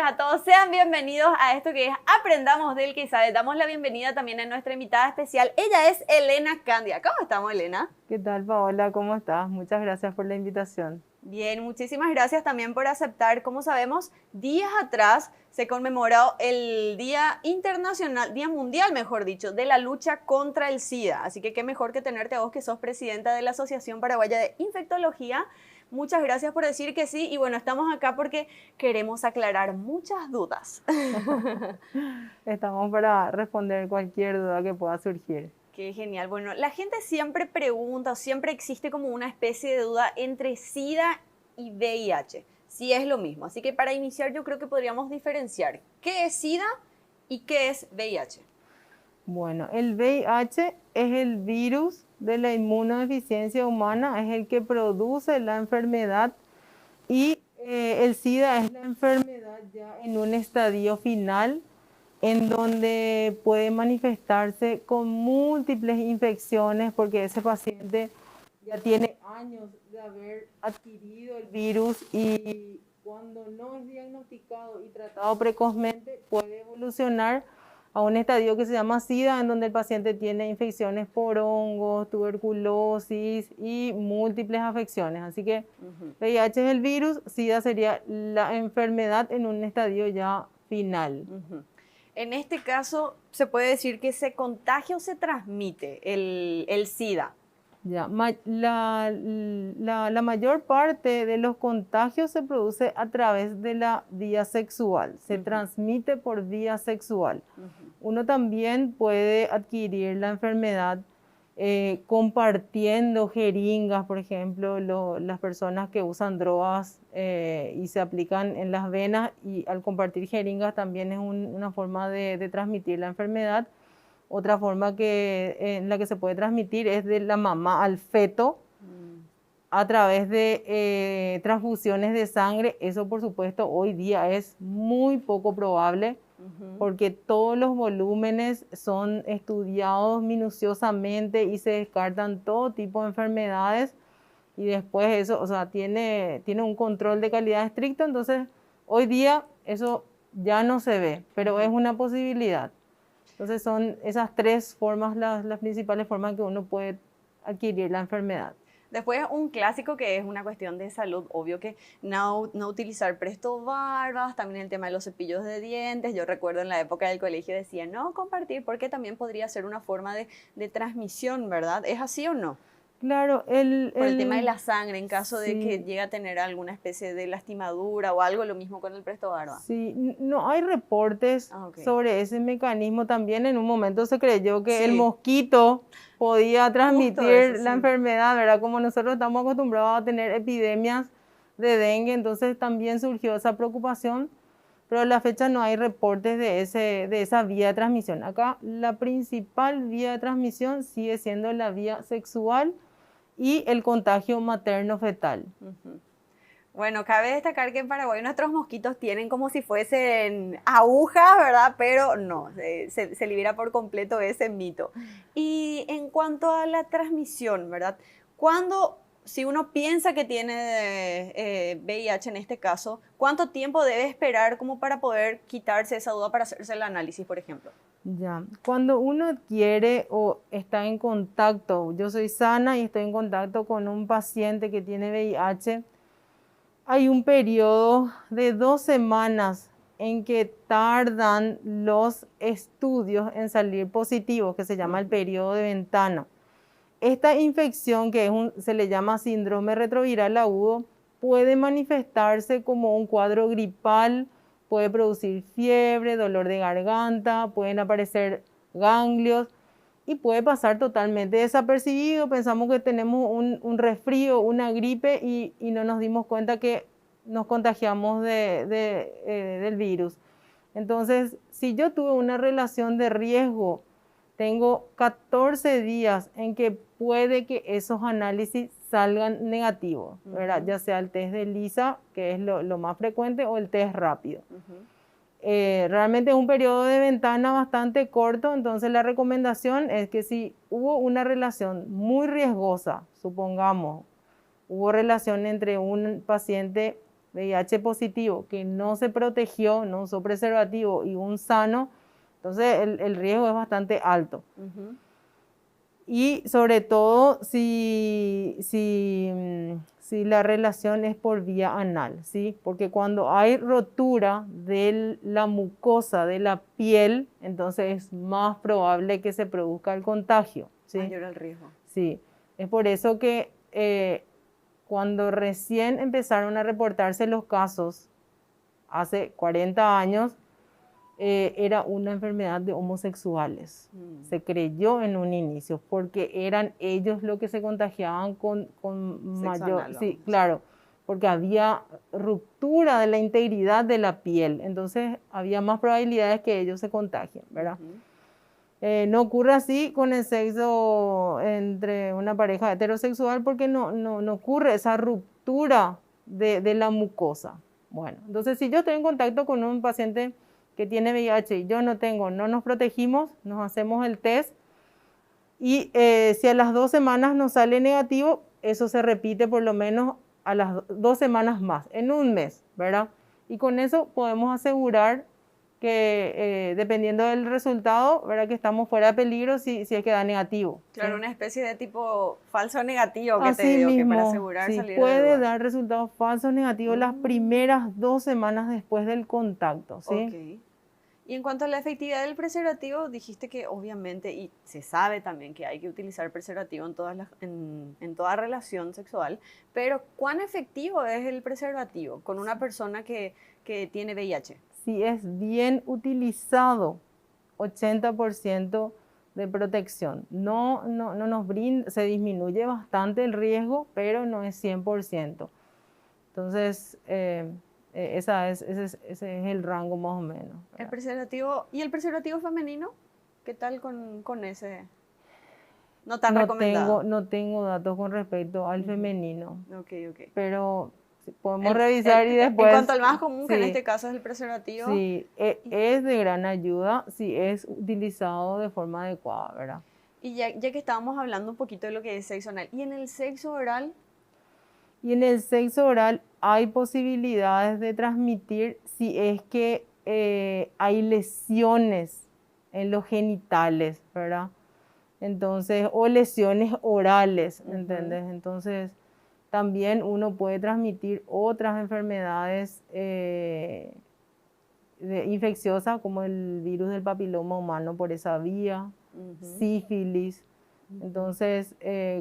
a todos, sean bienvenidos a esto que es Aprendamos del que sabe. Damos la bienvenida también a nuestra invitada especial. Ella es Elena Candia. ¿Cómo estamos, Elena? ¿Qué tal, Paola? ¿Cómo estás? Muchas gracias por la invitación. Bien, muchísimas gracias también por aceptar. Como sabemos, días atrás se conmemoró el Día Internacional, Día Mundial, mejor dicho, de la lucha contra el SIDA. Así que qué mejor que tenerte a vos, que sos presidenta de la Asociación Paraguaya de Infectología. Muchas gracias por decir que sí. Y bueno, estamos acá porque queremos aclarar muchas dudas. Estamos para responder cualquier duda que pueda surgir. Qué genial. Bueno, la gente siempre pregunta, o siempre existe como una especie de duda entre SIDA y VIH, si es lo mismo. Así que para iniciar yo creo que podríamos diferenciar qué es SIDA y qué es VIH. Bueno, el VIH es el virus de la inmunodeficiencia humana, es el que produce la enfermedad y el SIDA es la enfermedad ya en un estadio final en donde puede manifestarse con múltiples infecciones porque ese paciente ya tiene años de haber adquirido el virus y cuando no es diagnosticado y tratado precozmente puede evolucionar a un estadio que se llama SIDA, en donde el paciente tiene infecciones por hongos, tuberculosis y múltiples afecciones. Así que VIH es el virus, SIDA sería la enfermedad en un estadio ya final. En este caso, se puede decir que se contagia o se transmite el SIDA. Ya, la mayor parte de los contagios se produce a través de la vía sexual, se transmite por vía sexual. Uno también puede adquirir la enfermedad compartiendo jeringas, por ejemplo, las personas que usan drogas y se aplican en las venas, y al compartir jeringas también es una forma de transmitir la enfermedad. Otra forma en la que se puede transmitir es de la mamá al feto a través de transfusiones de sangre. Eso, por supuesto, hoy día es muy poco probable porque todos los volúmenes son estudiados minuciosamente y se descartan todo tipo de enfermedades, y después eso, o sea, tiene un control de calidad estricto. Entonces, hoy día eso ya no se ve, pero es una posibilidad. Entonces son esas tres formas las principales formas que uno puede adquirir la enfermedad. Después un clásico que es una cuestión de salud, obvio que no utilizar presto barbas, también el tema de los cepillos de dientes. Yo recuerdo en la época del colegio decía no compartir porque también podría ser una forma de transmisión, ¿verdad? ¿Es así o no? Claro, Por el tema de la sangre, en caso de que sí, llegue a tener alguna especie de lastimadura o algo, lo mismo con el presto barba. sí, no hay reportes Ok. sobre ese mecanismo. También en un momento se creyó que el Sí, mosquito podía justo eso, transmitir la sí. enfermedad, ¿verdad? Como nosotros estamos acostumbrados a tener epidemias de dengue, entonces también surgió esa preocupación, pero a la fecha no hay reportes de esa vía de transmisión. Acá la principal vía de transmisión sigue siendo la vía sexual y el contagio materno-fetal. Bueno, cabe destacar que en Paraguay nuestros mosquitos tienen como si fuesen agujas, ¿verdad? Pero no, se libera por completo ese mito. Y en cuanto a la transmisión, ¿verdad? Cuando, si uno piensa que tiene VIH en este caso, ¿cuánto tiempo debe esperar como para poder quitarse esa duda para hacerse el análisis, por ejemplo? Ya, cuando uno adquiere o está en contacto, yo soy sana y estoy en contacto con un paciente que tiene VIH, hay un periodo de 2 semanas en que tardan los estudios en salir positivos, que se llama el periodo de ventana. Esta infección, se le llama síndrome retroviral agudo, puede manifestarse como un cuadro gripal, puede producir fiebre, dolor de garganta, pueden aparecer ganglios y puede pasar totalmente desapercibido. Pensamos que tenemos un resfrío, una gripe y no nos dimos cuenta que nos contagiamos del virus. Entonces, si yo tuve una relación de riesgo, tengo 14 días en que puede que esos análisis salgan negativos, ¿verdad? Ya sea el test de ELISA, que es lo más frecuente, o el test rápido. Realmente es un periodo de ventana bastante corto, entonces la recomendación es que si hubo una relación muy riesgosa, supongamos, hubo relación entre un paciente VIH positivo, que no se protegió, no usó preservativo y un sano, entonces el riesgo es bastante alto. Y sobre todo si la relación es por vía anal, ¿sí? Porque cuando hay rotura de la mucosa de la piel, entonces es más probable que se produzca el contagio, ¿sí? Mayor el riesgo. Sí, es por eso que cuando recién empezaron a reportarse los casos, hace 40 años, era una enfermedad de homosexuales. Se creyó en un inicio porque eran ellos los que se contagiaban con mayor... Anal, Sí, claro, porque había ruptura de la integridad de la piel, entonces había más probabilidades que ellos se contagien, ¿verdad? No ocurre así con el sexo entre una pareja heterosexual porque no ocurre esa ruptura de la mucosa. Bueno, entonces si yo estoy en contacto con un paciente que tiene VIH y yo no tengo, no nos protegimos, nos hacemos el test y si a las 2 semanas nos sale negativo, eso se repite por lo menos a las 2 semanas más, en un mes, ¿verdad? Y con eso podemos asegurar que dependiendo del resultado, ¿verdad? Que estamos fuera de peligro si es que da negativo. Claro, ¿sí? una especie de tipo falso negativo que Así te digo, que para mismo, asegurar sí, salir de puede dudas. dar resultados falsos negativos las primeras 2 semanas después del contacto, ¿sí? Ok. Y en cuanto a la efectividad del preservativo, dijiste que obviamente, y se sabe también que hay que utilizar preservativo en toda relación sexual, pero ¿cuán efectivo es el preservativo con una persona que tiene VIH? Si es bien utilizado, 80% de protección. No nos brinda, se disminuye bastante el riesgo, pero no es 100%. Entonces, ese es el rango más o menos. El preservativo, ¿y el preservativo femenino? ¿Qué tal con ese? No tan recomendado. No tengo datos con respecto al femenino, Ok, ok. pero podemos revisar y En después... cuanto al más común, que en Sí, este caso es el preservativo. sí, es de gran ayuda si es utilizado de forma adecuada, ¿verdad? Y ya que estábamos hablando un poquito de lo que es sexo anal, ¿y en el sexo oral? Y en el sexo oral hay posibilidades de transmitir si es que hay lesiones en los genitales, ¿verdad? Entonces, o lesiones orales, ¿entendés? Entonces, también uno puede transmitir otras enfermedades infecciosas como el virus del papiloma humano por esa vía, sífilis. Entonces,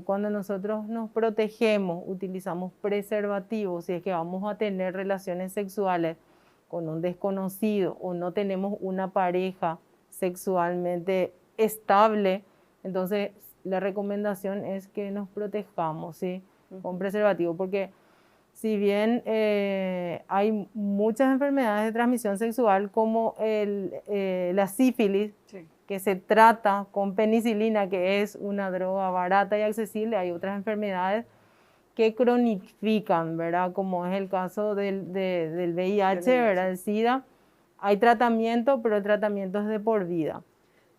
cuando nosotros nos protegemos, utilizamos preservativos, si es que vamos a tener relaciones sexuales con un desconocido o no tenemos una pareja sexualmente estable, entonces la recomendación es que nos protejamos, ¿sí? Con preservativo, porque si bien hay muchas enfermedades de transmisión sexual como la sífilis, Sí. que se trata con penicilina, que es una droga barata y accesible, hay otras enfermedades que cronifican, ¿verdad? Como es el caso del VIH, ¿verdad? El SIDA. Hay tratamiento, pero el tratamiento es de por vida.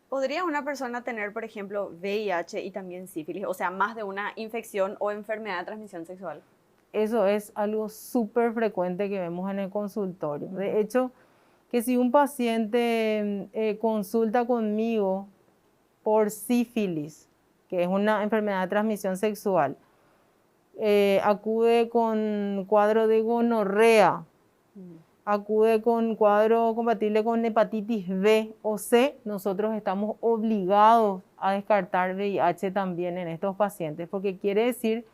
¿Podría una persona tener, por ejemplo, VIH y también sífilis? O sea, más de una infección o enfermedad de transmisión sexual. Eso es algo súper frecuente que vemos en el consultorio. De hecho, que si un paciente consulta conmigo por sífilis, que es una enfermedad de transmisión sexual, acude con cuadro de gonorrea, acude con cuadro compatible con hepatitis B o C, nosotros estamos obligados a descartar VIH también en estos pacientes, porque quiere decir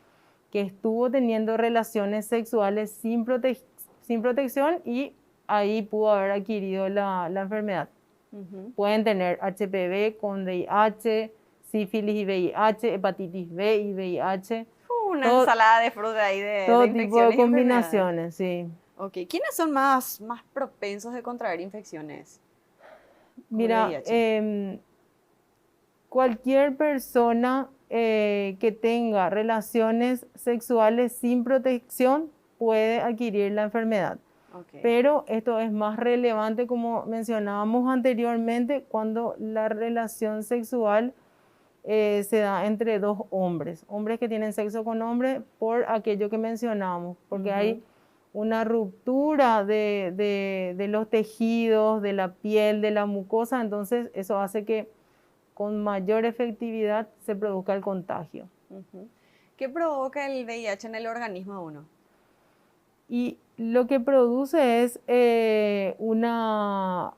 que estuvo teniendo relaciones sexuales sin protección y ahí pudo haber adquirido la enfermedad. Pueden tener HPV con VIH, sífilis y VIH, hepatitis B y VIH. Una ensalada de fruta ahí de Todo tipo infecciones de y enfermedades. combinaciones, sí. Ok, ¿quiénes son más propensos de contraer infecciones con Mira, VIH? cualquier persona que tenga relaciones sexuales sin protección puede adquirir la enfermedad. Okay. Pero esto es más relevante, como mencionábamos anteriormente, cuando la relación sexual se da entre dos hombres que tienen sexo con hombres por aquello que mencionábamos, porque hay una ruptura de los tejidos, de la piel, de la mucosa, entonces eso hace que con mayor efectividad se produzca el contagio. Ujú. ¿Qué provoca el VIH en el organismo de uno? Y lo que produce es una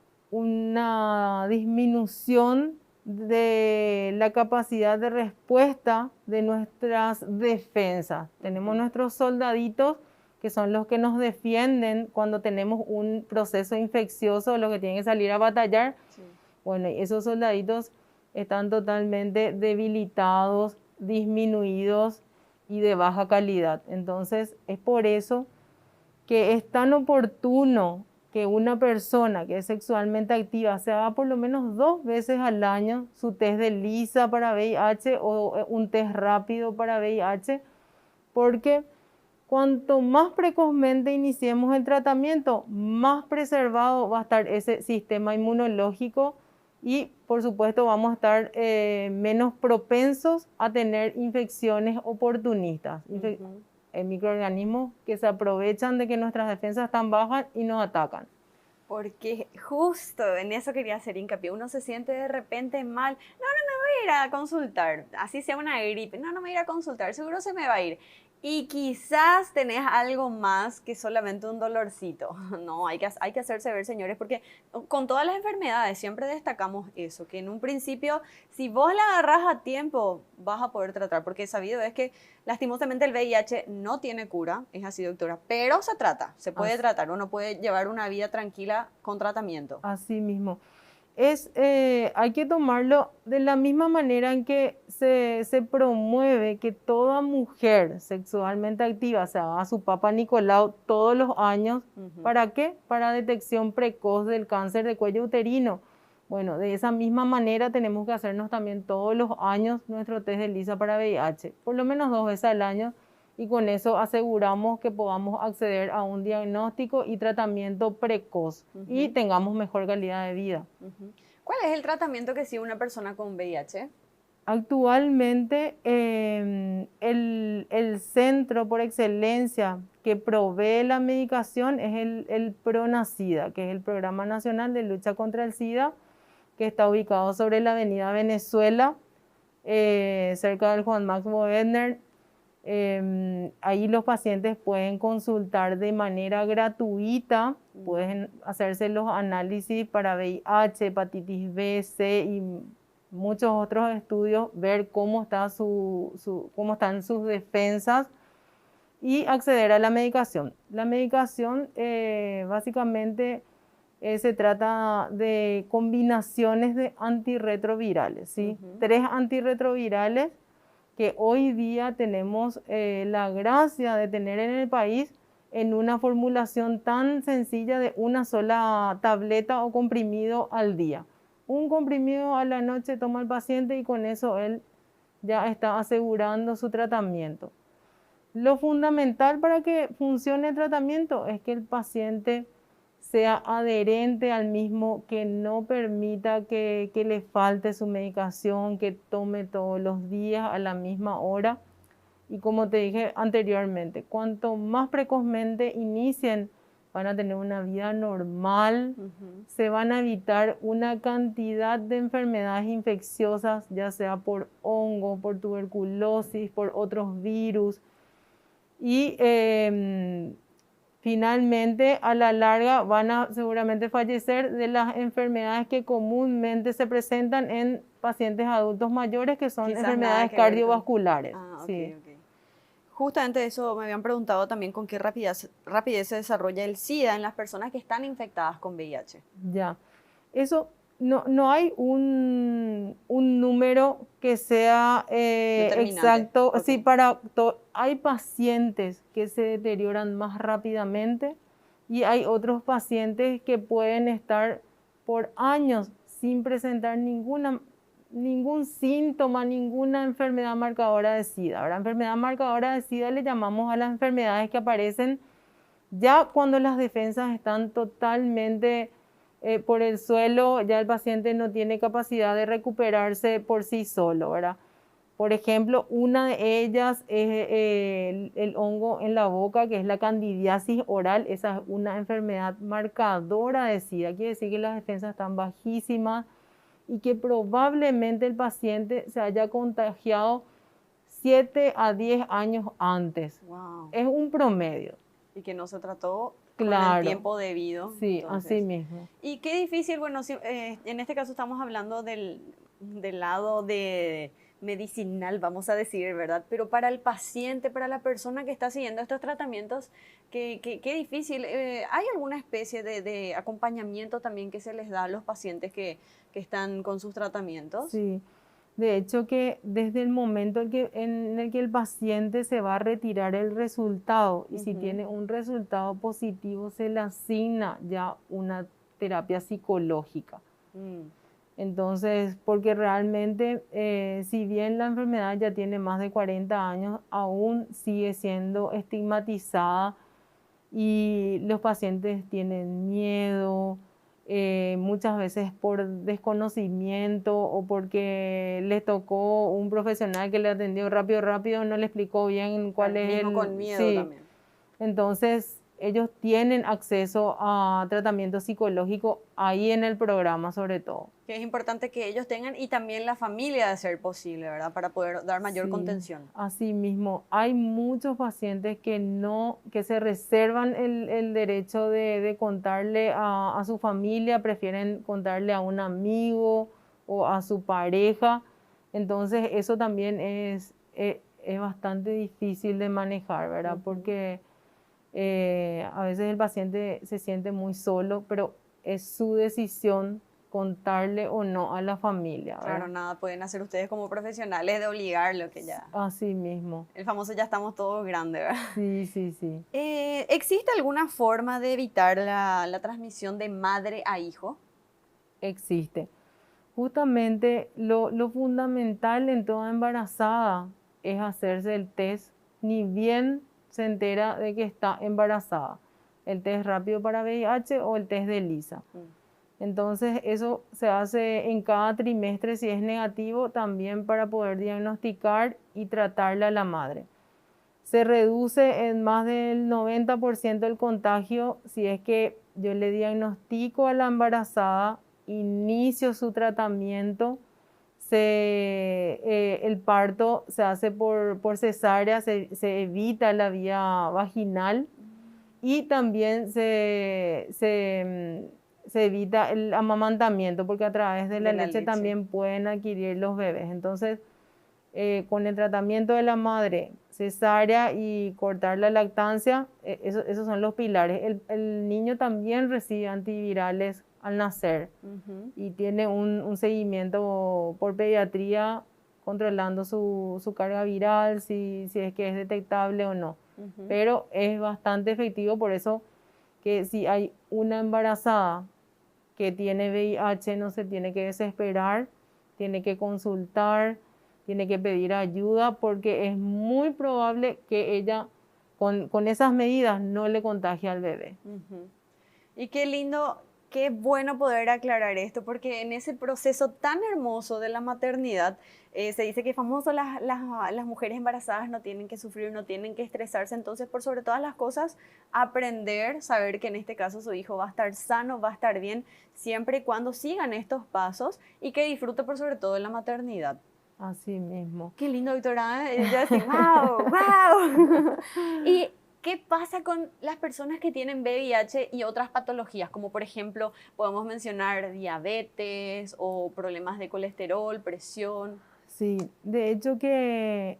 disminución de la capacidad de respuesta de nuestras defensas. Tenemos nuestros soldaditos que son los que nos defienden cuando tenemos un proceso infeccioso, los que tienen que salir a batallar. Sí. Bueno, y esos soldaditos están totalmente debilitados, disminuidos y de baja calidad. Entonces, es por eso que es tan oportuno que una persona que es sexualmente activa se haga por lo menos 2 veces al año su test de ELISA para VIH o un test rápido para VIH, porque cuanto más precozmente iniciemos el tratamiento, más preservado va a estar ese sistema inmunológico y, por supuesto, vamos a estar menos propensos a tener infecciones oportunistas, microorganismos que se aprovechan de que nuestras defensas están bajas y nos atacan. Porque justo en eso quería hacer hincapié. Uno se siente de repente mal. No, no me voy a ir a consultar. Así sea una gripe. No, no me voy a ir a consultar. Seguro se me va a ir. Y quizás tenés algo más que solamente un dolorcito. No, hay que hacerse ver, señores, porque con todas las enfermedades siempre destacamos eso, que en un principio, si vos la agarrás a tiempo, vas a poder tratar, porque sabido es que lastimosamente el VIH no tiene cura, es así, doctora, pero se trata, se puede tratar, uno puede llevar una vida tranquila con tratamiento. Así mismo. Hay que tomarlo de la misma manera en que se promueve que toda mujer sexualmente activa se haga su Papa Nicolau todos los años. ¿Para qué? Para detección precoz del cáncer de cuello uterino. Bueno, de esa misma manera tenemos que hacernos también todos los años nuestro test de ELISA para VIH, por lo menos 2 veces al año, y con eso aseguramos que podamos acceder a un diagnóstico y tratamiento precoz y tengamos mejor calidad de vida. ¿Cuál es el tratamiento que sigue una persona con VIH? Actualmente el centro por excelencia que provee la medicación es el PRONACIDA, que es el Programa Nacional de Lucha contra el SIDA, que está ubicado sobre la avenida Venezuela, cerca del Juan Max Boedner. Ahí los pacientes pueden consultar de manera gratuita, pueden hacerse los análisis para VIH, hepatitis B, C y muchos otros estudios, ver cómo están sus defensas y acceder a la medicación. La medicación básicamente se trata de combinaciones de antirretrovirales, ¿sí? 3 antirretrovirales que hoy día tenemos la gracia de tener en el país en una formulación tan sencilla de una sola tableta o comprimido al día. Un comprimido a la noche toma el paciente y con eso él ya está asegurando su tratamiento. Lo fundamental para que funcione el tratamiento es que el paciente sea adherente al mismo, que no permita que le falte su medicación, que tome todos los días a la misma hora. Y como te dije anteriormente, cuanto más precozmente inicien, van a tener una vida normal, se van a evitar una cantidad de enfermedades infecciosas, ya sea por hongo, por tuberculosis, por otros virus. Y finalmente, a la larga, van a seguramente fallecer de las enfermedades que comúnmente se presentan en pacientes adultos mayores, que son enfermedades cardiovasculares. Sí. Justamente eso me habían preguntado también, con qué rapidez se desarrolla el SIDA en las personas que están infectadas con VIH. Ya, eso no hay un número que sea exacto. Okay. Sí, hay pacientes que se deterioran más rápidamente y hay otros pacientes que pueden estar por años sin presentar ningún síntoma, ninguna enfermedad marcadora de SIDA. ¿Verdad? Enfermedad marcadora de SIDA le llamamos a las enfermedades que aparecen ya cuando las defensas están totalmente por el suelo, ya el paciente no tiene capacidad de recuperarse por sí solo, ¿verdad? Por ejemplo, una de ellas es el hongo en la boca, que es la candidiasis oral. Esa es una enfermedad marcadora de SIDA. Quiere decir que las defensas están bajísimas y que probablemente el paciente se haya contagiado 7 a 10 años antes. Wow. Es un promedio. Y que no se trató Claro. con el tiempo debido. Sí, entonces. así mismo. Y qué difícil, bueno, si, en este caso estamos hablando del lado de medicinal, vamos a decir, ¿verdad? Pero para el paciente, para la persona que está siguiendo estos tratamientos, qué difícil. ¿Hay alguna especie de acompañamiento también que se les da a los pacientes que están con sus tratamientos? Sí. De hecho, que desde el momento en el que el paciente se va a retirar el resultado, y si tiene un resultado positivo, se le asigna ya una terapia psicológica. Entonces, porque realmente, si bien la enfermedad ya tiene más de 40 años, aún sigue siendo estigmatizada y los pacientes tienen miedo, muchas veces por desconocimiento o porque les tocó un profesional que le atendió rápido, no le explicó bien cuál es mismo el... con miedo Sí. también. Entonces, ellos tienen acceso a tratamiento psicológico ahí en el programa, sobre todo. Que es importante que ellos tengan y también la familia de ser posible, ¿verdad? Para poder dar mayor Sí, contención. así mismo, hay muchos pacientes que se reservan el derecho de contarle a su familia, prefieren contarle a un amigo o a su pareja. Entonces, eso también es bastante difícil de manejar, ¿verdad? Porque a veces el paciente se siente muy solo, pero es su decisión contarle o no a la familia, ¿verdad? Claro, nada pueden hacer ustedes como profesionales de obligarlo, que ya... Así mismo. El famoso ya estamos todos grandes, ¿verdad? Sí, sí, sí. ¿Existe alguna forma de evitar la transmisión de madre a hijo? Existe. Justamente lo fundamental en toda embarazada es hacerse el test, ni bien se entera de que está embarazada. El test rápido para VIH o el test de ELISA. Entonces, eso se hace en cada trimestre si es negativo, también para poder diagnosticar y tratarle a la madre. Se reduce en más del 90% el contagio si es que yo le diagnostico a la embarazada, inicio su tratamiento, el parto se hace por cesárea, se evita la vía vaginal y también se evita el amamantamiento porque a través de la leche también pueden adquirir los bebés. Entonces, con el tratamiento de la madre, cesárea y cortar la lactancia, esos son los pilares. El niño también recibe antivirales al nacer y tiene un seguimiento por pediatría controlando su carga viral, si es que es detectable o no. Pero es bastante efectivo, por eso que si hay una embarazada que tiene VIH, no se tiene que desesperar, tiene que consultar, tiene que pedir ayuda porque es muy probable que ella con esas medidas no le contagie al bebé. Y qué lindo, qué bueno poder aclarar esto, porque en ese proceso tan hermoso de la maternidad, se dice que famoso las mujeres embarazadas no tienen que sufrir, no tienen que estresarse, entonces por sobre todas las cosas, aprender, saber que en este caso su hijo va a estar sano, va a estar bien, siempre y cuando sigan estos pasos y que disfrute por sobre todo de la maternidad. Así mismo. Qué lindo, doctora. Yo así, wow, wow. ¿Y qué pasa con las personas que tienen VIH y otras patologías? Como por ejemplo, podemos mencionar diabetes o problemas de colesterol, presión. Sí, de hecho que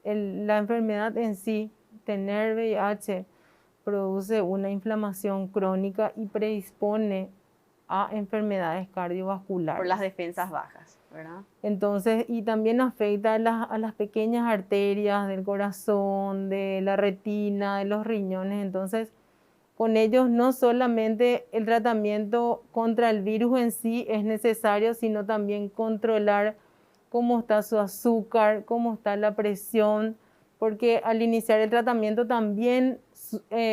la enfermedad en sí, tener VIH, produce una inflamación crónica y predispone a enfermedades cardiovasculares. Por las defensas bajas, ¿verdad? Entonces, y también afecta a las pequeñas arterias del corazón, de la retina, de los riñones. Entonces, con ellos no solamente el tratamiento contra el virus en sí es necesario, sino también controlar cómo está su azúcar, cómo está la presión, porque al iniciar el tratamiento también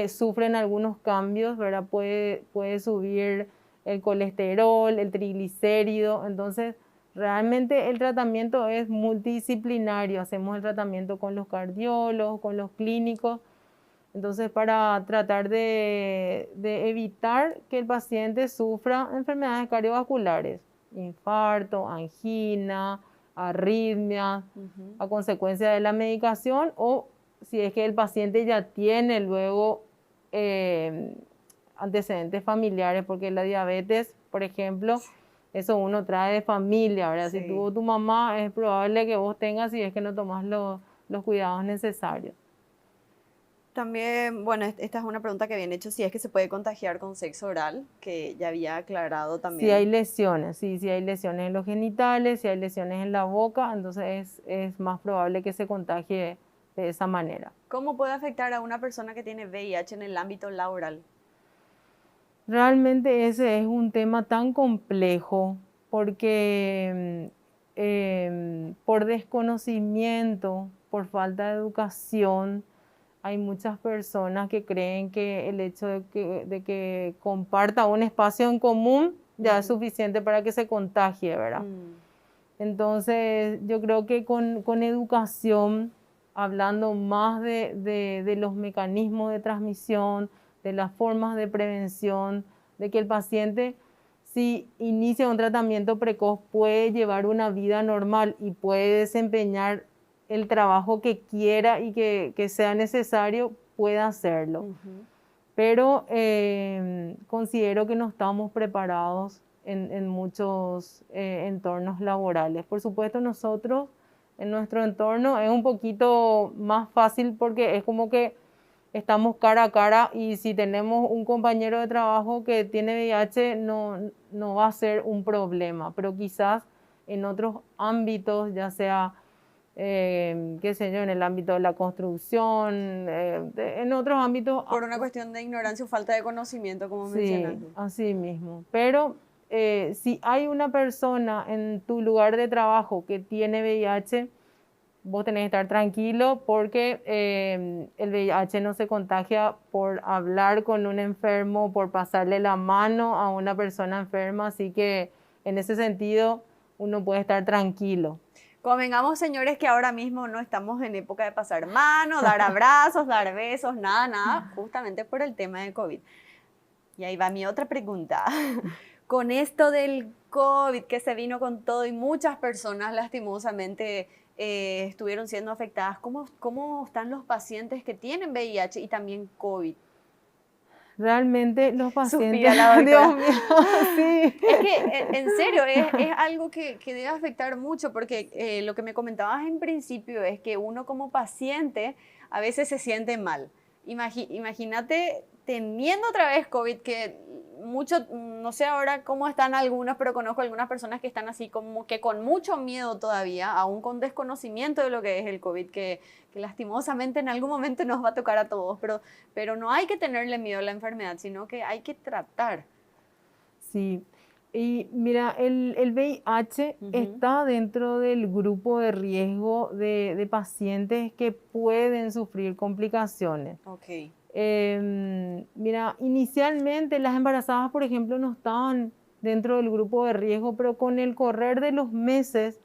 sufren algunos cambios, ¿verdad? Puede subir el colesterol, el triglicérido, entonces Realmente el tratamiento es multidisciplinario, hacemos el tratamiento con los cardiólogos, con los clínicos. Entonces, para tratar de evitar que el paciente sufra enfermedades cardiovasculares, infarto, angina, arritmia, a consecuencia de la medicación, o si es que el paciente ya tiene luego antecedentes familiares, porque la diabetes, por ejemplo, eso uno trae de familia, ¿verdad? Sí. Si tuvo tu mamá, es probable que vos tengas si es que no tomas los cuidados necesarios. También, bueno, esta es una pregunta que habían hecho, si es que se puede contagiar con sexo oral, que ya había aclarado Si hay también. lesiones, sí, si hay lesiones en los genitales, si hay lesiones en la boca, entonces es más probable que se contagie de esa manera. ¿Cómo puede afectar a una persona que tiene VIH en el ámbito laboral? Realmente ese es un tema tan complejo porque por desconocimiento, por falta de educación, hay muchas personas que creen que el hecho de que comparta un espacio en común ya es suficiente para que se contagie, ¿verdad? Entonces, yo creo que con educación, hablando más de los mecanismos de transmisión, de las formas de prevención, de que el paciente, si inicia un tratamiento precoz, puede llevar una vida normal y puede desempeñar el trabajo que quiera y que sea necesario, pueda hacerlo. Pero considero que no estamos preparados en muchos entornos laborales. Por supuesto, nosotros, en nuestro entorno, es un poquito más fácil porque es como que estamos cara a cara y si tenemos un compañero de trabajo que tiene VIH, no va a ser un problema. Pero quizás en otros ámbitos, ya sea qué sé yo, en el ámbito de la construcción, en otros ámbitos. Por una cuestión de ignorancia o falta de conocimiento, como Sí, mencionaste. así mismo. Pero si hay una persona en tu lugar de trabajo que tiene VIH, vos tenés que estar tranquilo porque el VIH no se contagia por hablar con un enfermo, por pasarle la mano a una persona enferma, así que en ese sentido uno puede estar tranquilo. Convengamos, señores, que ahora mismo no estamos en época de pasar manos, dar abrazos, dar besos, nada, justamente por el tema del COVID. Y ahí va mi otra pregunta. Con esto del COVID que se vino con todo y muchas personas lastimosamente estuvieron siendo afectadas, ¿cómo están los pacientes que tienen VIH y también COVID? Realmente los pacientes, Suspira la doctora. Dios mío, sí. Es que, en serio, es algo que debe afectar mucho, porque lo que me comentabas en principio es que uno como paciente a veces se siente mal. Imagínate teniendo otra vez COVID, que mucho, no sé ahora cómo están algunos, pero conozco algunas personas que están así como que con mucho miedo todavía, aún con desconocimiento de lo que es el COVID, que lastimosamente en algún momento nos va a tocar a todos, pero no hay que tenerle miedo a la enfermedad, sino que hay que tratar. Sí, y mira, el VIH está dentro del grupo de riesgo de pacientes que pueden sufrir complicaciones. Ok. Mira, inicialmente las embarazadas, por ejemplo, no estaban dentro del grupo de riesgo, pero con el correr de los meses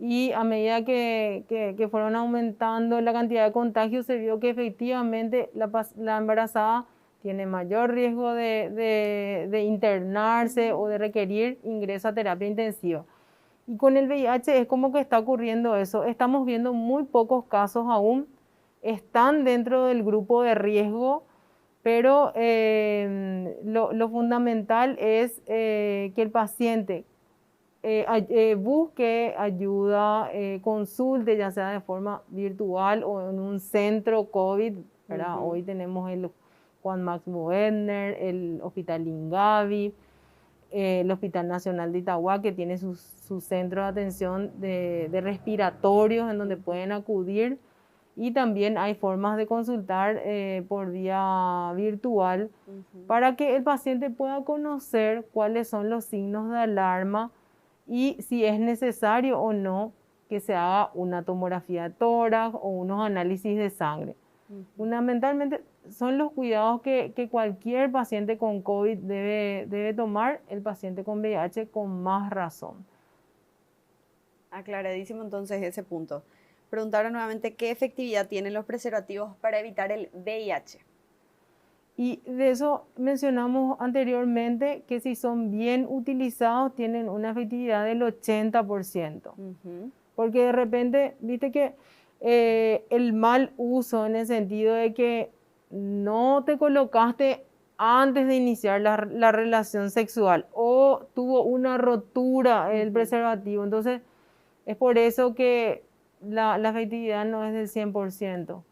y a medida que fueron aumentando la cantidad de contagios, se vio que efectivamente la embarazada tiene mayor riesgo de internarse o de requerir ingreso a terapia intensiva. Y con el VIH es como que está ocurriendo eso. Estamos viendo muy pocos casos aún. Están dentro del grupo de riesgo, pero lo fundamental es que el paciente busque ayuda, consulte, ya sea de forma virtual o en un centro COVID, ¿verdad? Hoy tenemos el Juan Max Boedner, el Hospital Ingavi, el Hospital Nacional de Itagua, que tiene su centro de atención de respiratorios en donde pueden acudir. Y también hay formas de consultar por vía virtual para que el paciente pueda conocer cuáles son los signos de alarma y si es necesario o no que se haga una tomografía de tórax o unos análisis de sangre. Fundamentalmente son los cuidados que cualquier paciente con COVID debe tomar, el paciente con VIH con más razón. Aclaradísimo entonces ese punto. Preguntaron nuevamente qué efectividad tienen los preservativos para evitar el VIH. Y de eso mencionamos anteriormente que si son bien utilizados tienen una efectividad del 80%. Ujú. Porque de repente, viste que el mal uso en el sentido de que no te colocaste antes de iniciar la relación sexual o tuvo una rotura el Ujú. preservativo. Entonces, es por eso que la efectividad no es del 100%.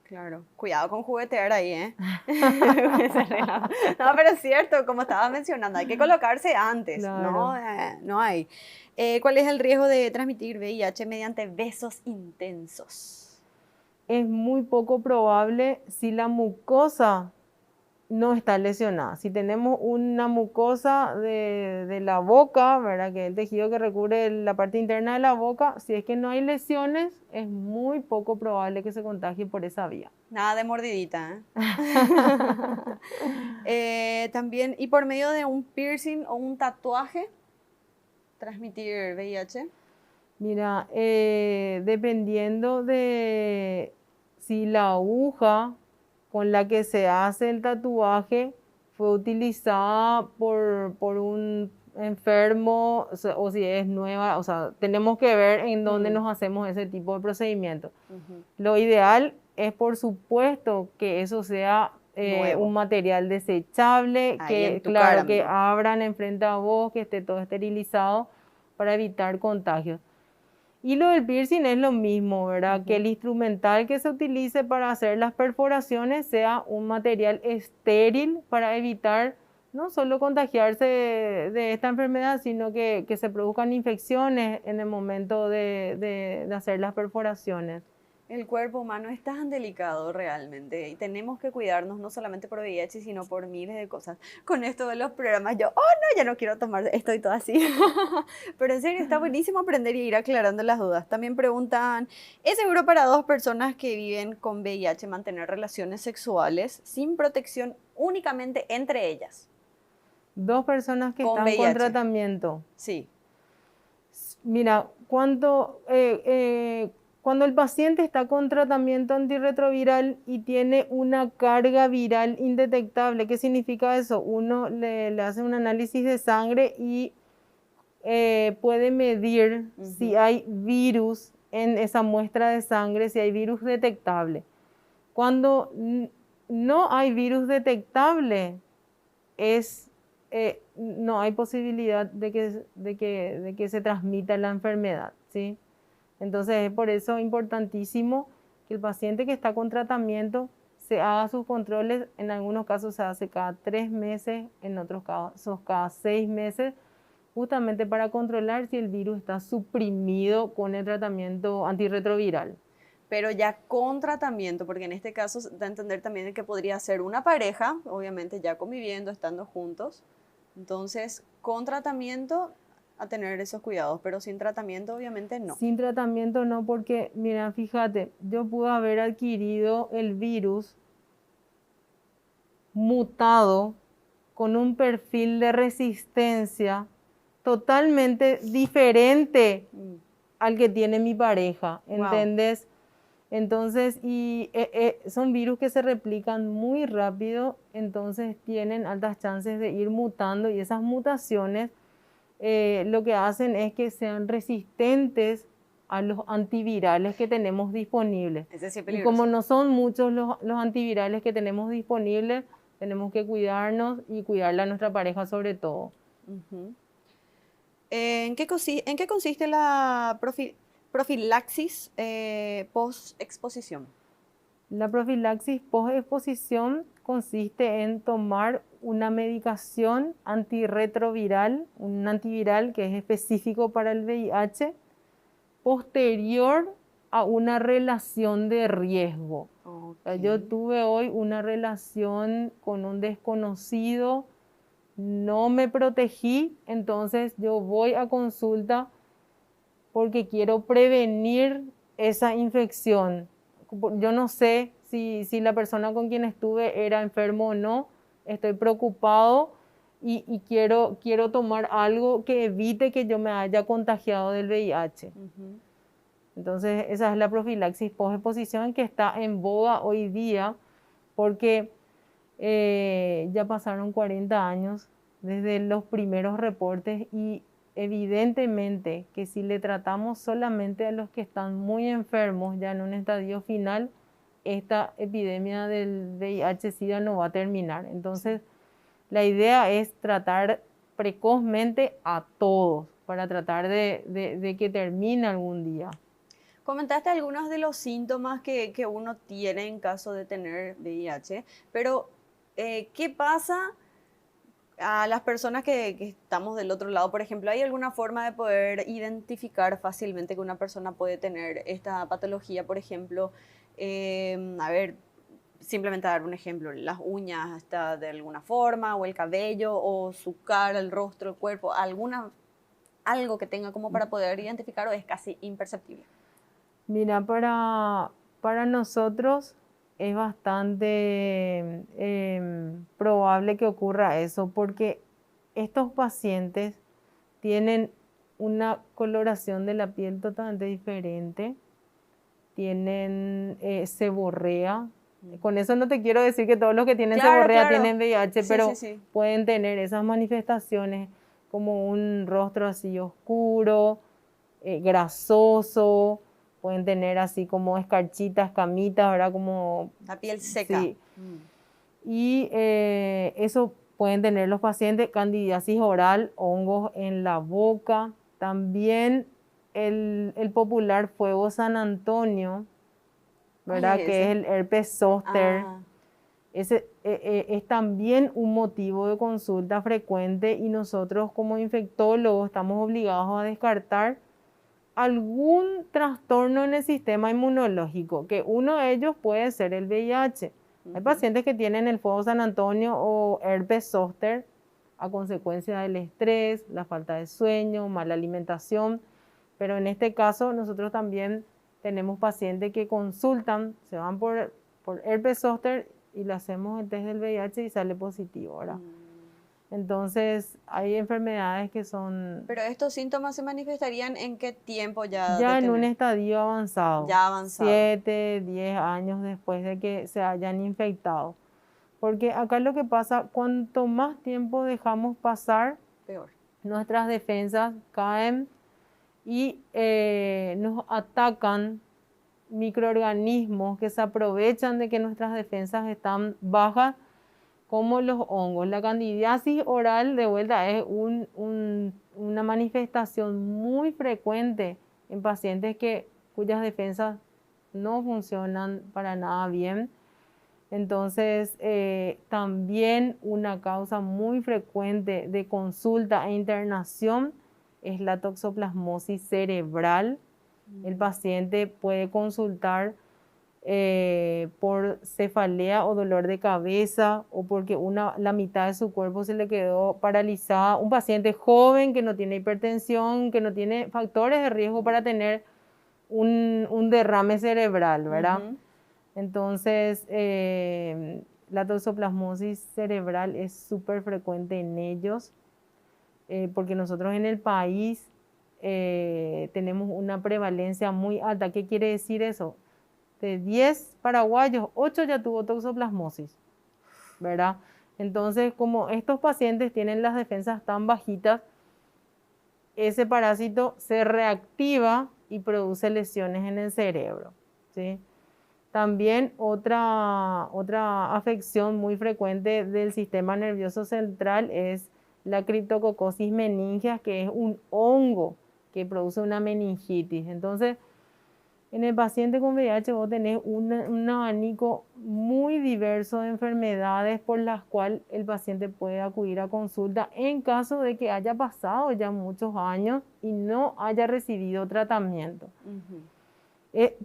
Claro, cuidado con juguetear ahí, ¿eh? No, pero es cierto, como estaba mencionando, hay que colocarse antes, no, Claro. no hay. ¿Cuál es el riesgo de transmitir VIH mediante besos intensos? Es muy poco probable si la mucosa no está lesionada. Si tenemos una mucosa de la boca, ¿verdad? Que es el tejido que recubre la parte interna de la boca, si es que no hay lesiones, es muy poco probable que se contagie por esa vía. Nada de mordidita, ¿eh? También, y por medio de un piercing o un tatuaje, transmitir VIH. Mira, dependiendo de si la aguja con la que se hace el tatuaje fue utilizada por un enfermo o si es nueva, o sea, tenemos que ver en dónde Mm, nos hacemos ese tipo de procedimiento. ujú. Lo ideal es, por supuesto, que eso sea un Nuevo, material desechable, ahí en que, tu cara claro, que mismo. abran enfrente a vos, que esté todo esterilizado para evitar contagios. Y lo del piercing es lo mismo, ¿verdad? Que Ujú. el instrumental que se utilice para hacer las perforaciones sea un material estéril para evitar no solo contagiarse de esta enfermedad, sino que se produzcan infecciones en el momento de hacer las perforaciones. El cuerpo humano es tan delicado realmente y tenemos que cuidarnos no solamente por VIH, sino por miles de cosas. Con esto de los programas, yo, oh no, ya no quiero tomar, estoy todo así. Pero en serio, está buenísimo aprender y ir aclarando las dudas. También preguntan, ¿es seguro para dos personas que viven con VIH mantener relaciones sexuales sin protección únicamente entre ellas? Dos personas que Con están con VIH, tratamiento. sí. Mira, cuando el paciente está con tratamiento antirretroviral y tiene una carga viral indetectable, ¿qué significa eso? Uno le hace un análisis de sangre y puede medir si Ujú. hay virus en esa muestra de sangre, si hay virus detectable. Cuando no hay virus detectable, no hay posibilidad de que se transmita la enfermedad, ¿sí? Entonces es por eso importantísimo que el paciente que está con tratamiento se haga sus controles. En algunos casos se hace cada 3 meses, en otros casos cada 6 meses, justamente para controlar si el virus está suprimido con el tratamiento antirretroviral. Pero ya con tratamiento, porque en este caso da a entender también que podría ser una pareja, obviamente ya conviviendo, estando juntos. Entonces, con tratamiento a tener esos cuidados, pero sin tratamiento obviamente no. Sin tratamiento no, porque mira, fíjate, yo pude haber adquirido el virus mutado con un perfil de resistencia totalmente diferente al que tiene mi pareja, Wow. ¿entendés? Entonces, son virus que se replican muy rápido, entonces tienen altas chances de ir mutando y esas mutaciones lo que hacen es que sean resistentes a los antivirales que tenemos disponibles. Ese sí es Y como peligroso. no son muchos los antivirales que tenemos disponibles, tenemos que cuidarnos y cuidarla a nuestra pareja sobre todo. Ujú. ¿En qué consiste la profilaxis post-exposición? La profilaxis post-exposición consiste en tomar una medicación antirretroviral, un antiviral que es específico para el VIH, posterior a una relación de riesgo. O Ok. sea, yo tuve hoy una relación con un desconocido, no me protegí, entonces yo voy a consulta porque quiero prevenir esa infección. Yo no sé si la persona con quien estuve era enfermo o no, estoy preocupado y quiero tomar algo que evite que yo me haya contagiado del VIH. Ujú. Entonces, esa es la profilaxis post-exposición que está en boga hoy día porque ya pasaron 40 años desde los primeros reportes y evidentemente que si le tratamos solamente a los que están muy enfermos ya en un estadio final, esta epidemia del VIH-Sida no va a terminar. Entonces, la idea es tratar precozmente a todos para tratar de que termine algún día. Comentaste algunos de los síntomas que uno tiene en caso de tener VIH, pero ¿qué pasa a las personas que estamos del otro lado? Por ejemplo, ¿hay alguna forma de poder identificar fácilmente que una persona puede tener esta patología? Por ejemplo, a ver, simplemente dar un ejemplo, las uñas está de alguna forma, o el cabello, o su cara, el rostro, el cuerpo, algo que tenga como para poder identificar o es casi imperceptible. Mira, para nosotros es bastante probable que ocurra eso porque estos pacientes tienen una coloración de la piel totalmente diferente, tienen seborrea. Con eso no te quiero decir que todos los que tienen Claro, seborrea claro. tienen VIH, Sí, sí, pero sí. pueden tener esas manifestaciones como un rostro así oscuro, grasoso, pueden tener así como escarchitas, camitas, ¿verdad? Como, La piel seca. sí. Y eso pueden tener los pacientes, candidiasis oral, hongos en la boca. También el popular fuego San Antonio, ¿Cuál ¿verdad? es Que es ese? el herpes zóster. Ah, Ese es también un motivo de consulta frecuente y nosotros como infectólogos estamos obligados a descartar algún trastorno en el sistema inmunológico, que uno de ellos puede ser el VIH. Hay pacientes que tienen el fuego San Antonio o herpes zóster a consecuencia del estrés, la falta de sueño, mala alimentación, pero en este caso nosotros también tenemos pacientes que consultan, se van por herpes zóster y le hacemos el test del VIH y sale positivo, ¿verdad? Entonces, hay enfermedades que son pero estos síntomas se manifestarían en qué tiempo ya de ya en un tener, estadio avanzado, ya avanzado, 7, 10 años después de que se hayan infectado. Porque acá lo que pasa, cuanto más tiempo dejamos pasar, peor. nuestras defensas caen y nos atacan microorganismos que se aprovechan de que nuestras defensas están bajas, como los hongos. La candidiasis oral, de vuelta, es una manifestación muy frecuente en pacientes cuyas defensas no funcionan para nada bien. Entonces, también una causa muy frecuente de consulta e internación es la toxoplasmosis cerebral. El paciente puede consultar por cefalea o dolor de cabeza o porque la mitad de su cuerpo se le quedó paralizada. Un paciente joven que no tiene hipertensión, que no tiene factores de riesgo para tener un derrame cerebral, ¿verdad? Ujú. Entonces, la toxoplasmosis cerebral es súper frecuente en ellos porque nosotros en el país tenemos una prevalencia muy alta. ¿Qué quiere decir eso? De 10 paraguayos, 8 ya tuvo toxoplasmosis, ¿verdad? Entonces, como estos pacientes tienen las defensas tan bajitas, ese parásito se reactiva y produce lesiones en el cerebro, ¿sí? También otra afección muy frecuente del sistema nervioso central es la criptococosis meningias, que es un hongo que produce una meningitis. Entonces, en el paciente con VIH vos tenés un abanico muy diverso de enfermedades por las cuales el paciente puede acudir a consulta en caso de que haya pasado ya muchos años y no haya recibido tratamiento. Ujú.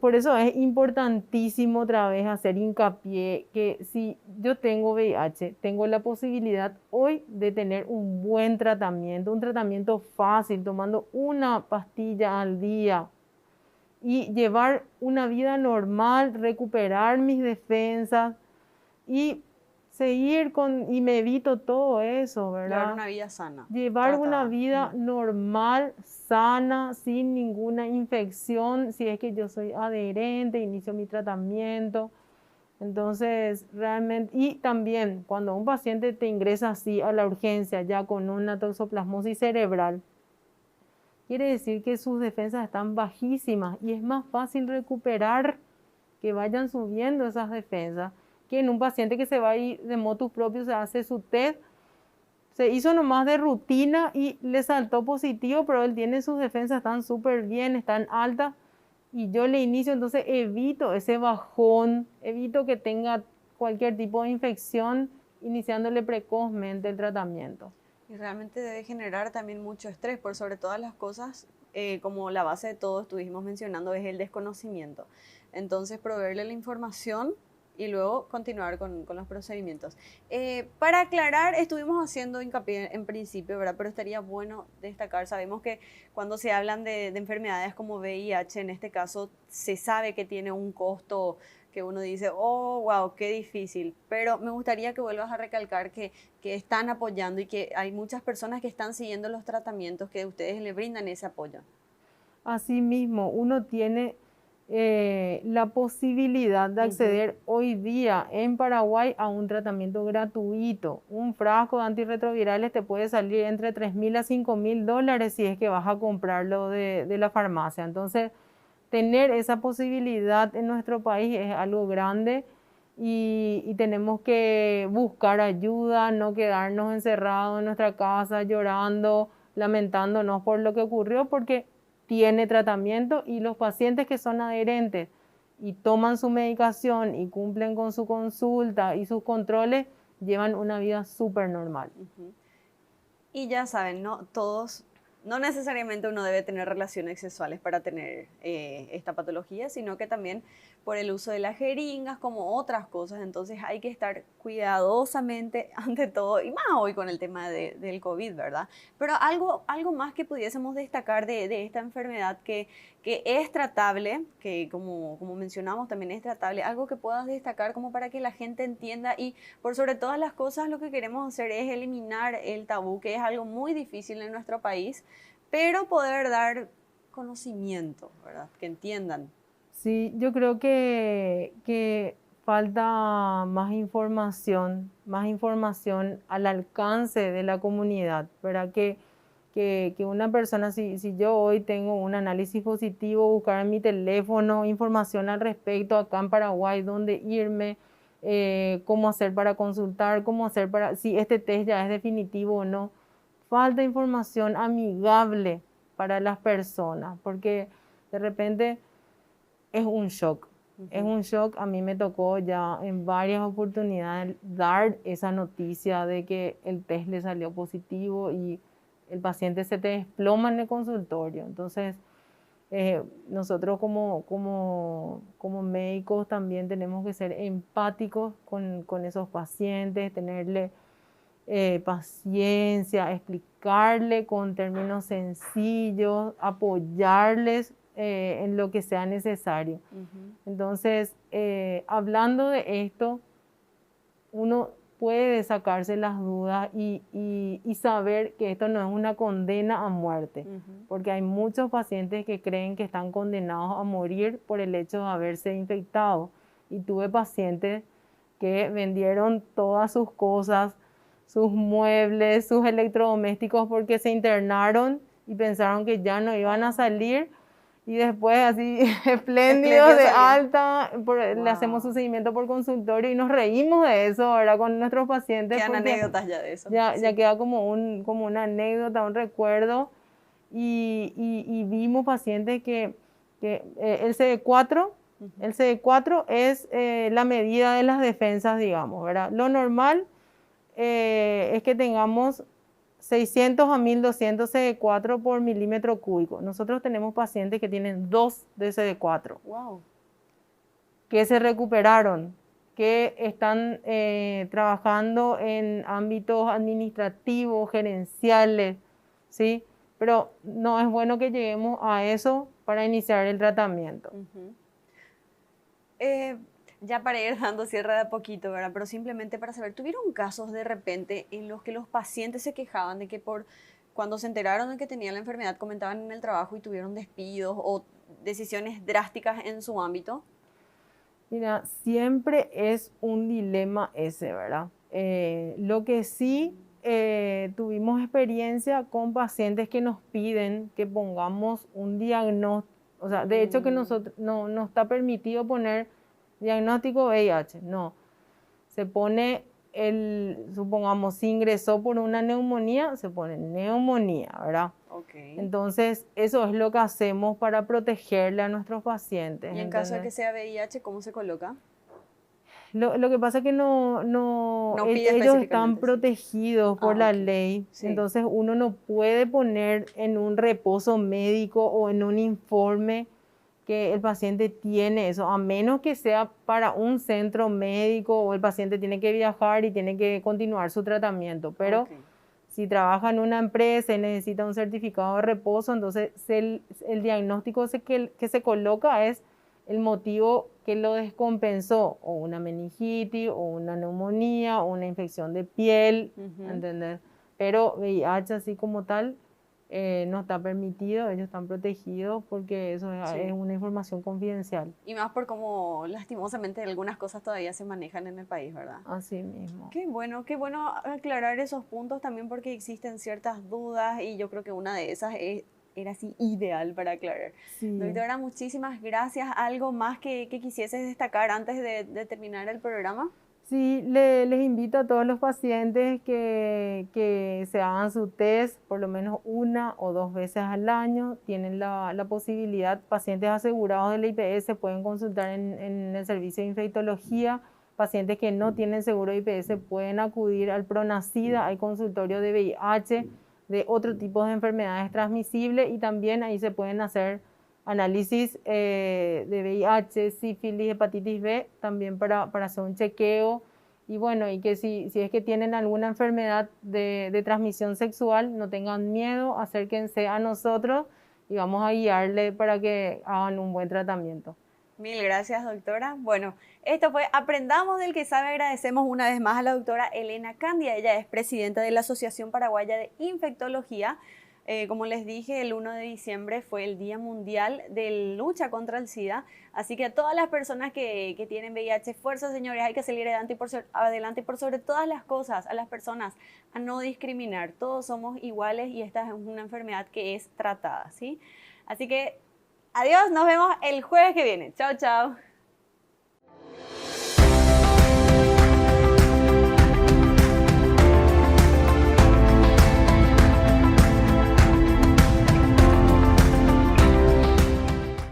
Por eso es importantísimo otra vez hacer hincapié que si yo tengo VIH, tengo la posibilidad hoy de tener un buen tratamiento, un tratamiento fácil, tomando una pastilla al día y llevar una vida normal, recuperar mis defensas y seguir y me evito todo eso, ¿verdad? Llevar una vida sana. Llevar una tratada. vida normal, sana, sin ninguna infección. Si es que yo soy adherente, inicio mi tratamiento. Entonces, realmente, y también cuando un paciente te ingresa así a la urgencia, ya con una toxoplasmosis cerebral, quiere decir que sus defensas están bajísimas y es más fácil recuperar que vayan subiendo esas defensas que en un paciente que se va a ir de motus propio, se hace su test, se hizo nomás de rutina y le saltó positivo, pero él tiene sus defensas, están súper bien, están altas y yo le inicio, entonces evito ese bajón, evito que tenga cualquier tipo de infección, iniciándole precozmente el tratamiento. Y realmente debe generar también mucho estrés, por sobre todas las cosas, como la base de todo estuvimos mencionando, es el desconocimiento. Entonces, proveerle la información y luego continuar con los procedimientos. Para aclarar, estuvimos haciendo hincapié en principio, ¿verdad? Pero estaría bueno destacar, sabemos que cuando se hablan de enfermedades como VIH, en este caso, se sabe que tiene un costo que uno dice, oh, wow, qué difícil. Pero me gustaría que vuelvas a recalcar que están apoyando y que hay muchas personas que están siguiendo los tratamientos, que ustedes le brindan ese apoyo. Asimismo, uno tiene la posibilidad de acceder hoy día en Paraguay a un tratamiento gratuito. Un frasco de antirretrovirales te puede salir entre $3.000 a $5.000 si es que vas a comprarlo de la farmacia. Entonces, tener esa posibilidad en nuestro país es algo grande y tenemos que buscar ayuda, no quedarnos encerrados en nuestra casa llorando, lamentándonos por lo que ocurrió, porque tiene tratamiento y los pacientes que son adherentes y toman su medicación y cumplen con su consulta y sus controles, llevan una vida súper normal. Y ya saben, no necesariamente uno debe tener relaciones sexuales para tener esta patología, sino que también por el uso de las jeringas, como otras cosas. Entonces hay que estar cuidadosamente ante todo, y más hoy con el tema del COVID, ¿verdad? Pero algo más que pudiésemos destacar de esta enfermedad que es tratable, que como mencionamos también es tratable, algo que puedas destacar como para que la gente entienda y por sobre todas las cosas lo que queremos hacer es eliminar el tabú, que es algo muy difícil en nuestro país, pero poder dar conocimiento, ¿verdad? Que entiendan. Sí, yo creo que falta más información al alcance de la comunidad, ¿verdad? Que una persona, si yo hoy tengo un análisis positivo, buscar en mi teléfono información al respecto acá en Paraguay, dónde irme, cómo hacer para consultar, cómo hacer para, si este test ya es definitivo o no. Falta información amigable para las personas, porque de repente es un shock. Es un shock. A mí me tocó ya en varias oportunidades dar esa noticia de que el test le salió positivo y el paciente se te desploma en el consultorio. Entonces, nosotros como médicos también tenemos que ser empáticos con esos pacientes, tenerle paciencia, explicarle con términos sencillos, apoyarles en lo que sea necesario. Entonces, hablando de esto, uno puede sacarse las dudas y saber que esto no es una condena a muerte, porque hay muchos pacientes que creen que están condenados a morir por el hecho de haberse infectado. Y tuve pacientes que vendieron todas sus cosas, sus muebles, sus electrodomésticos, porque se internaron y pensaron que ya no iban a salir. Y después así espléndidos de alta, le hacemos su seguimiento por consultorio y nos reímos de eso, ¿verdad? Con nuestros pacientes. Quedan anécdotas ya de eso. Ya queda como una anécdota, un recuerdo. Y vimos pacientes que el CD4, el CD4 es la medida de las defensas, digamos, ¿verdad? Lo normal es que tengamos 600 a 1200 CD4 por milímetro cúbico. Nosotros tenemos pacientes que tienen 2 de CD4. Wow. Que se recuperaron, que están trabajando en ámbitos administrativos, gerenciales, ¿sí? Pero no es bueno que lleguemos a eso para iniciar el tratamiento. Ya para ir dando cierre de a poquito, ¿verdad? Pero simplemente para saber, ¿tuvieron casos de repente en los que los pacientes se quejaban de que cuando se enteraron de que tenían la enfermedad, comentaban en el trabajo y tuvieron despidos o decisiones drásticas en su ámbito? Mira, siempre es un dilema ese, ¿verdad? Lo que sí tuvimos experiencia con pacientes que nos piden que pongamos un diagnóstico, o sea, de hecho que nosotros no está permitido poner diagnóstico VIH, no. Se pone supongamos, si ingresó por una neumonía, se pone neumonía, ¿verdad? Ok. Entonces, eso es lo que hacemos para protegerle a nuestros pacientes, Y en caso de que ¿entendés? sea VIH, ¿cómo se coloca? Lo que pasa es que No pide ellos están específicamente, sí. protegidos por Ah, la ok. ley, Sí. entonces uno no puede poner en un reposo médico o en un informe que el paciente tiene eso, a menos que sea para un centro médico o el paciente tiene que viajar y tiene que continuar su tratamiento. Pero Ok. si trabaja en una empresa y necesita un certificado de reposo, entonces el diagnóstico que se coloca es el motivo que lo descompensó, o una meningitis, o una neumonía, o una infección de piel, Ujú. ¿entendés? Pero VIH así como tal no está permitido, ellos están protegidos porque eso es Sí. una información confidencial, Y más por cómo lastimosamente algunas cosas todavía se manejan en el país, ¿verdad? así mismo. Qué bueno aclarar esos puntos también porque existen ciertas dudas y yo creo que una de esas era así ideal para aclarar. Sí. Doctora, muchísimas gracias. ¿Algo más que quisieses destacar antes de terminar el programa? Sí, les invito a todos los pacientes que se hagan su test por lo menos una o dos veces al año. Tienen la posibilidad, pacientes asegurados del IPS pueden consultar en el servicio de infectología. Pacientes que no tienen seguro de IPS pueden acudir al Pronacida, hay consultorio de VIH, de otro tipo de enfermedades transmisibles y también ahí se pueden hacer análisis de VIH, sífilis, hepatitis B, también para hacer un chequeo. Y bueno, y que si es que tienen alguna enfermedad de transmisión sexual, no tengan miedo, acérquense a nosotros y vamos a guiarle para que hagan un buen tratamiento. Mil gracias, doctora. Bueno, esto fue Aprendamos del que sabe. Agradecemos una vez más a la doctora Elena Candia. Ella es presidenta de la Asociación Paraguaya de Infectología. Como les dije, el 1 de diciembre fue el Día Mundial de Lucha contra el SIDA. Así que a todas las personas que tienen VIH, fuerza, señores, hay que salir adelante y por sobre todas las cosas, a las personas, a no discriminar. Todos somos iguales y esta es una enfermedad que es tratada, ¿sí? Así que adiós, nos vemos el jueves que viene. Chao, chao.